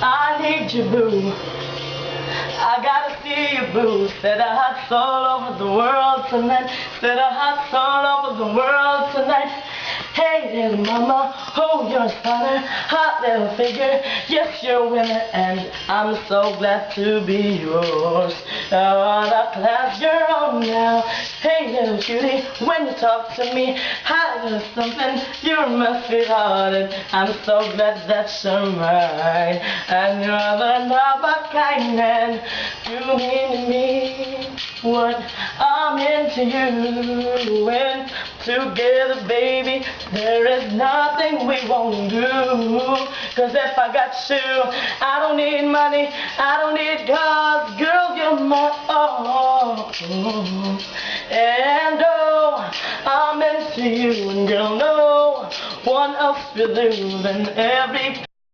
I need you, boo. I gotta see you, boo. Set a hot soul over the world tonight. Set a hot soul over the world tonight. Hey, little mama, oh, you're a stunner, hot little figure. Yes, you're a winner, and I'm so glad to be yours. Oh, the class you're on now. Hey, little cutie, when you talk to me, I do something. You're my sweetheart, and I'm so glad that you're mine. And you're the number kind man. You mean to me what I'm into you. And together, baby, there is nothing we won't do. 'Cause if I got you, I don't need money, I don't need cars. Girl, you're my all. And oh, I'm into you, and girl, no one else will do. And every